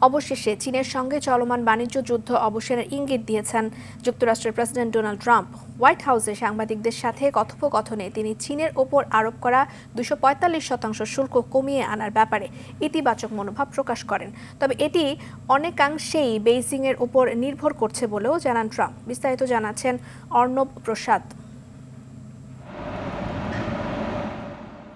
অবশেষে চীনের সঙ্গে চলমান বাণিজ্য যুদ্ধ অবসানের ইঙ্গিত দিয়েছেন যুক্তরাষ্ট্রের প্রেসিডেন্ট ডোনাল্ড ট্রাম্প। হোয়াইট হাউসে সাংবাদিকদের সাথে কথোপকথনে তিনি চীনের ওপর আরোপ করা 245% শুল্ক কমিয়ে আনার ব্যাপারে ইতিবাচক মনোভাব প্রকাশ করেন। তবে এটি অনেকাংশেই বেইজিংয়ের উপর নির্ভর করছে বলেও জানান ট্রাম্প। বিস্তারিত জানাচ্ছেন অর্ণব প্রসাদ।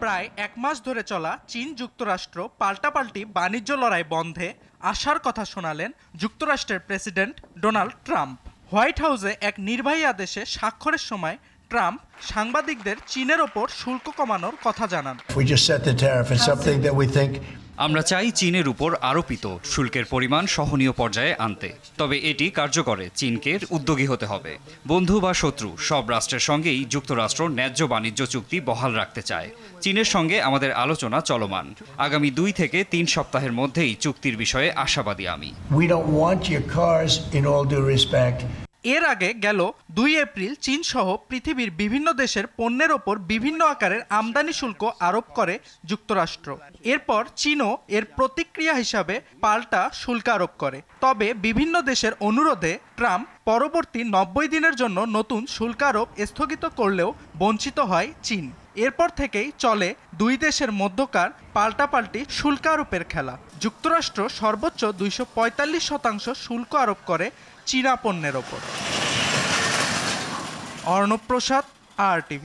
প্রায় এক মাস ধরে চলা চীন যুক্তরাষ্ট্র পাল্টাপাল্টি বাণিজ্য লড়াই বন্ধে আসার কথা শোনালেন যুক্তরাষ্ট্রের প্রেসিডেন্ট ডোনাল্ড ট্রাম্প। হোয়াইট হাউসে এক নির্বাহী আদেশে স্বাক্ষরের সময় ট্রাম্প সাংবাদিকদের চীনের ওপর শুল্ক কমানোর কথা জানান। আমরা চাই চীনের উপর আরোপিত শুল্কের পরিমাণ সহনীয় পর্যায়ে আনতে, তবে এটি কার্যকরে চীনকে উদ্যোগী হতে হবে। বন্ধু বা শত্রু সব রাষ্ট্রের সঙ্গেই যুক্তরাষ্ট্র ন্যায্য বাণিজ্য চুক্তি বহাল রাখতে চায়। চীনের সঙ্গে আমাদের আলোচনা চলমান। আগামী 2 থেকে 3 সপ্তাহের মধ্যেই চুক্তির বিষয়ে আশাবাদী আমি। এর আগে গেল 2 এপ্রিল চীন সহ পৃথিবীর বিভিন্ন দেশের পণ্যের ওপর বিভিন্ন আকারের আমদানি শুল্ক আরোপ করে যুক্তরাষ্ট্র। এরপর চীনও এর প্রতিক্রিয়া হিসাবে পাল্টা শুল্ক আরোপ করে। তবে বিভিন্ন দেশের অনুরোধে ট্রাম্প পরবর্তী 90 দিনের জন্য নতুন শুল্ক আরোপ স্থগিত করলেও বঞ্চিত হয় চীন। এরপর থেকেই চলে 2 দেশের মধ্যকার পাল্টাপাল্টি শুল্ক আরোপের খেলা। যুক্তরাষ্ট্র সর্বোচ্চ 245% শুল্ক আরোপ করে চীনা পণ্যের ওপর। অর্ণব প্রসাদ, RTV।